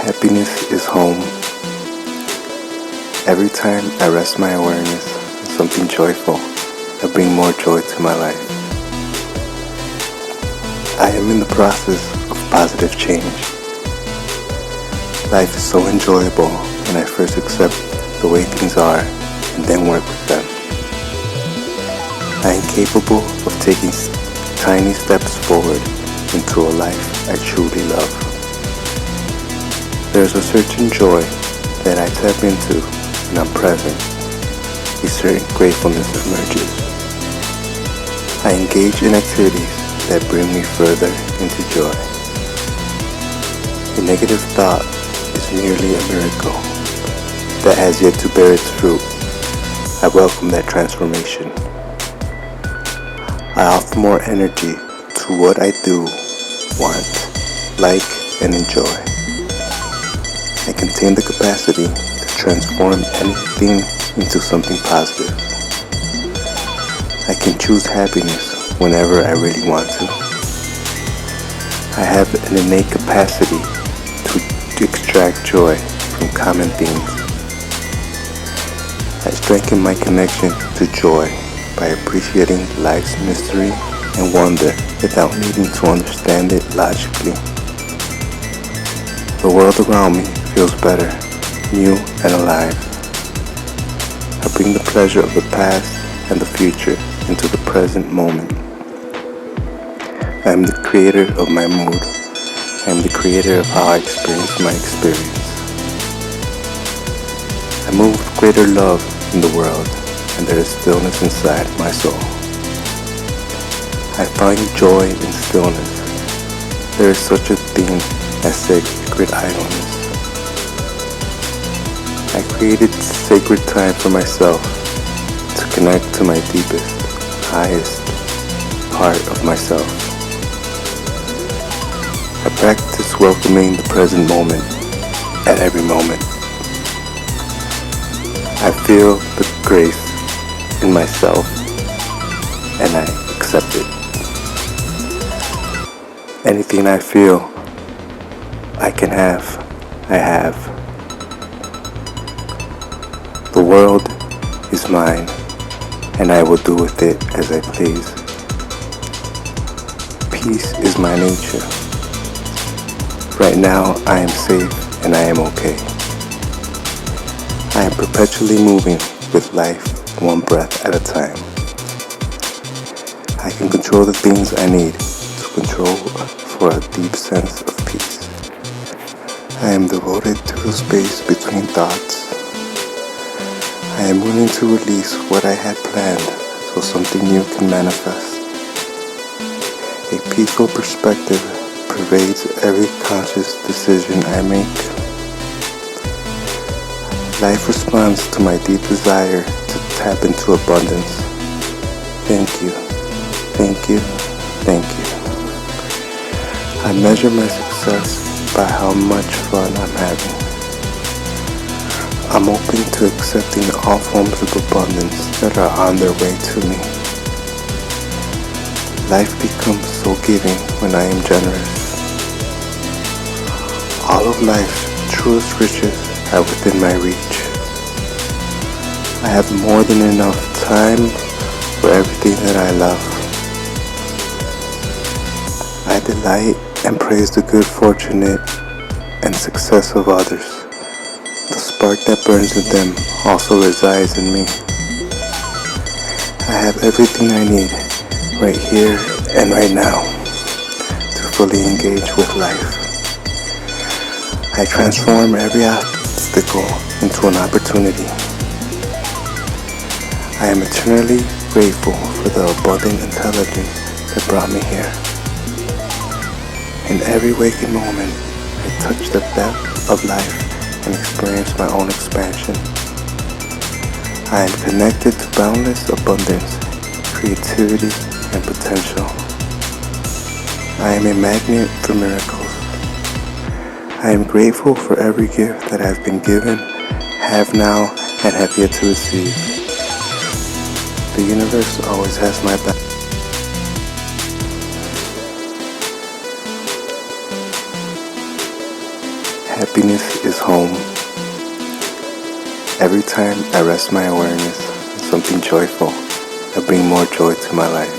Happiness is home. Every time I rest my awareness on something joyful, I bring more joy to my life. I am in the process of positive change. Life is so enjoyable when I first accept the way things are and then work with them. I am capable of taking tiny steps forward into a life I truly love. There's a certain joy that I tap into when I'm present. A certain gratefulness emerges. I engage in activities that bring me further into joy. A negative thought is merely a miracle that has yet to bear its fruit. I welcome that transformation. I offer more energy to what I do, want, like, and enjoy. I contain the capacity to transform anything into something positive. I can choose happiness whenever I really want to. I have an innate capacity to extract joy from common themes. I strengthen my connection to joy by appreciating life's mystery and wonder without needing to understand it logically. The world around me feels better, new and alive. I bring the pleasure of the past and the future into the present moment. I am the creator of my mood. I am the creator of how I experience my experience. I move with greater love in the world, and there is stillness inside my soul. I find joy in stillness. There is such a thing as sacred idleness. I created sacred time for myself to connect to my deepest, highest part of myself. I practice welcoming the present moment at every moment. I feel the grace in myself and I accept it. Anything I feel I can have, I have. The world is mine and I will do with it as I please. Peace is my nature. Right now I am safe and I am okay. I am perpetually moving with life one breath at a time. I can control the things I need to control for a deep sense of peace. I am devoted to the space between thoughts. I am willing to release what I had planned so something new can manifest. A peaceful perspective pervades every conscious decision I make. Life responds to my deep desire to tap into abundance. Thank you, thank you, thank you. I measure my success by how much fun I'm having. I'm open to accepting all forms of abundance that are on their way to me. Life becomes so giving when I am generous. All of life's truest riches are within my reach. I have more than enough time for everything that I love. I delight and praise the good fortune and success of others. The spark that burns in them also resides in me. I have everything I need right here and right now to fully engage with life. I transform every obstacle into an opportunity. I am eternally grateful for the abundant intelligence that brought me here. In every waking moment, I touch the depth of life and experience my own expansion. I am connected to boundless abundance, creativity, and potential. I am a magnet for miracles. I am grateful for every gift that I have been given, have now, and have yet to receive. The universe always has my back. Happiness is home. Every time I rest my awareness on something joyful, I bring more joy to my life.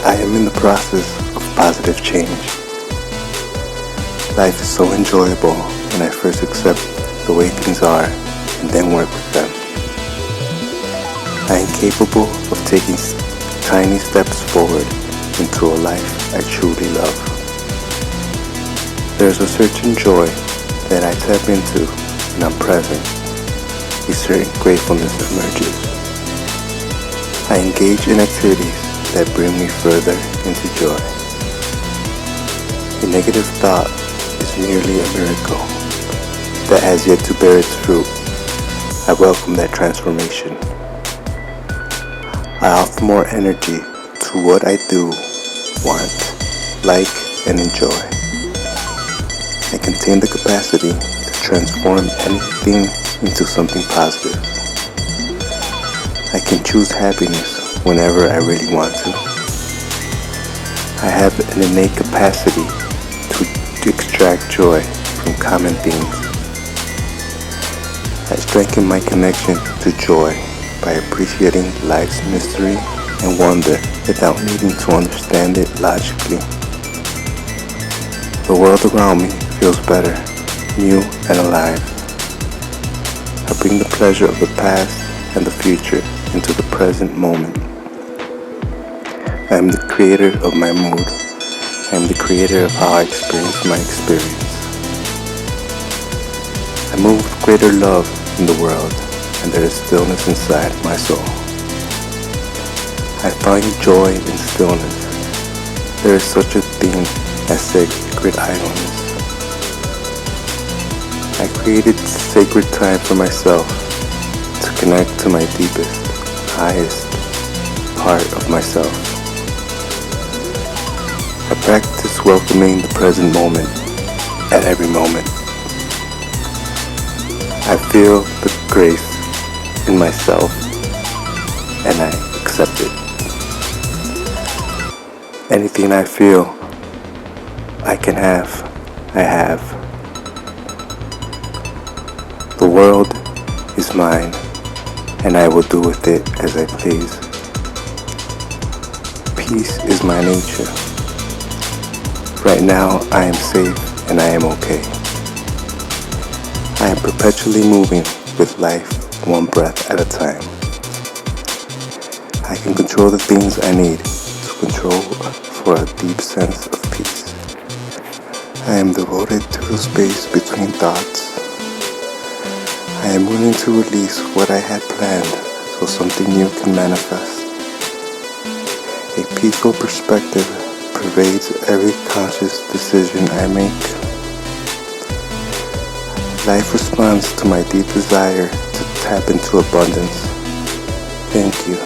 I am in the process of positive change. Life is so enjoyable when I first accept the way things are and then work with them. I am capable of taking tiny steps forward into a life I truly love. There's a certain joy that I tap into when I'm present. A certain gratefulness emerges. I engage in activities that bring me further into joy. A negative thought is merely a miracle that has yet to bear its fruit. I welcome that transformation. I offer more energy to what I do, want, like, and enjoy. I contain the capacity to transform anything into something positive. I can choose happiness whenever I really want to. I have an innate capacity to extract joy from common things. I strengthen my connection to joy by appreciating life's mystery and wonder without needing to understand it logically. The world around me feels better, new and alive. I bring the pleasure of the past and the future into the present moment. I am the creator of my mood. I am the creator of how I experience my experience. I move with greater love in the world, and there is stillness inside my soul. I find joy in stillness. There is such a thing as sacred idleness. I created sacred time for myself to connect to my deepest, highest part of myself. I practice welcoming the present moment at every moment. I feel the grace in myself and I accept it. Anything I feel I can have, I have. The world is mine and I will do with it as I please. Peace is my nature. Right now I am safe and I am okay. I am perpetually moving with life one breath at a time. I can control the things I need to control for a deep sense of peace. I am devoted to the space between thoughts. I am willing to release what I had planned so something new can manifest. A peaceful perspective pervades every conscious decision I make. Life responds to my deep desire to tap into abundance. Thank you,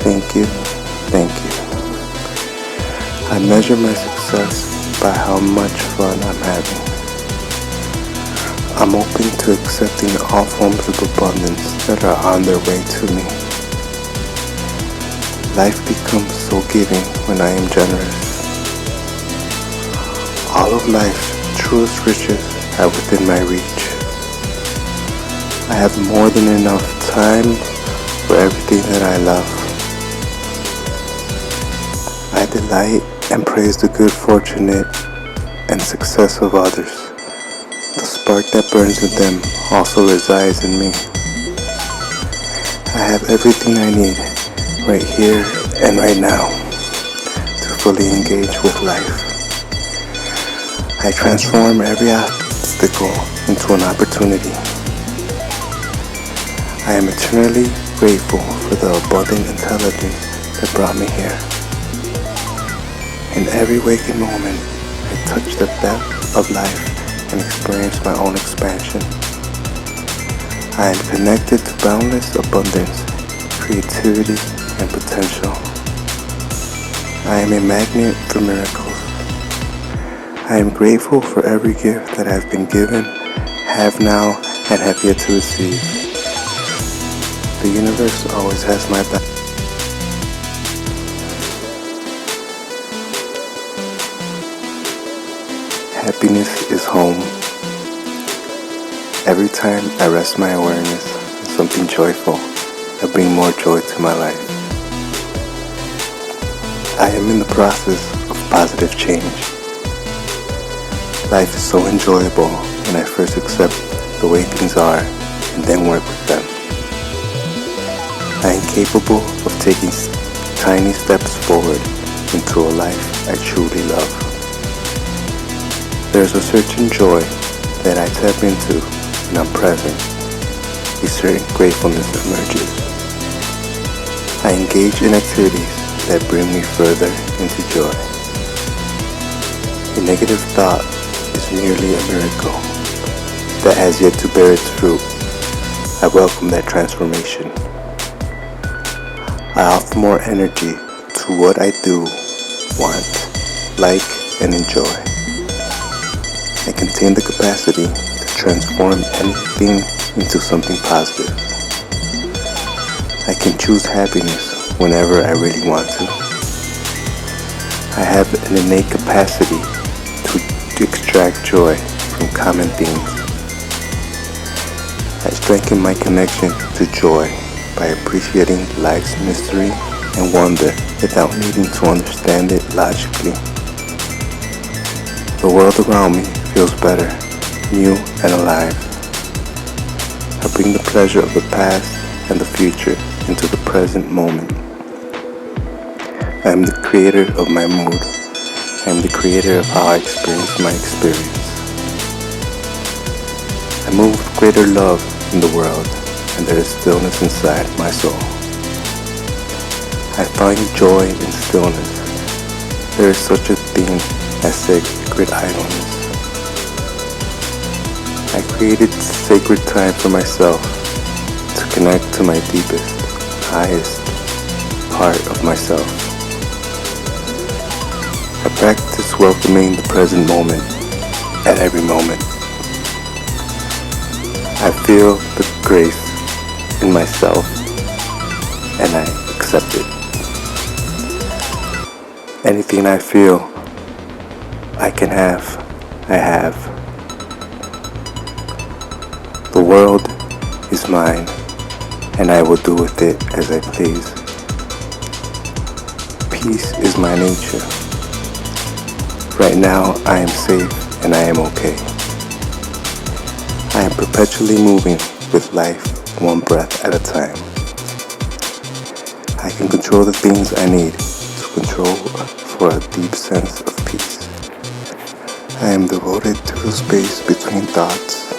thank you, thank you. I measure my success by how much fun I'm having. I'm open to accepting all forms of abundance that are on their way to me. Life becomes so giving when I am generous. All of life's truest riches are within my reach. I have more than enough time for everything that I love. I delight and praise the good fortune and success of others. The spark that burns in them also resides in me. I have everything I need right here and right now to fully engage with life. I transform every obstacle into an opportunity. I am eternally grateful for the abundant intelligence that brought me here. In every waking moment, I touch the depth of life and experience my own expansion. I am connected to boundless abundance, creativity, and potential. I am a magnet for miracles. I am grateful for every gift that I have been given, have now, and have yet to receive. The universe always has my back. Happiness is home. Every time I rest my awareness on something joyful, I bring more joy to my life. I am in the process of positive change. Life is so enjoyable when I first accept the way things are and then work with them. I am capable of taking tiny steps forward into a life I truly love. There is a certain joy that I tap into when I'm present. A certain gratefulness emerges. I engage in activities that bring me further into joy. A negative thought is merely a miracle that has yet to bear its fruit. I welcome that transformation. I offer more energy to what I do, want, like, and enjoy. I contain the capacity to transform anything into something positive. I can choose happiness whenever I really want to. I have an innate capacity to extract joy from common themes. I strengthen my connection to joy by appreciating life's mystery and wonder without needing to understand it logically. The world around me feels better, new, and alive. I bring the pleasure of the past and the future into the present moment. I am the creator of my mood. I am the creator of how I experience my experience. I move with greater love in the world, and there is stillness inside my soul. I find joy in stillness. There is such a thing as sacred idleness. I created sacred time for myself to connect to my deepest, highest part of myself. I practice welcoming the present moment at every moment. I feel the grace in myself and I accept it. Anything I feel I can have, I have. The world is mine, and I will do with it as I please. Peace is my nature. Right now, I am safe and I am okay. I am perpetually moving with life, one breath at a time. I can control the things I need to control for a deep sense of peace. I am devoted to the space between thoughts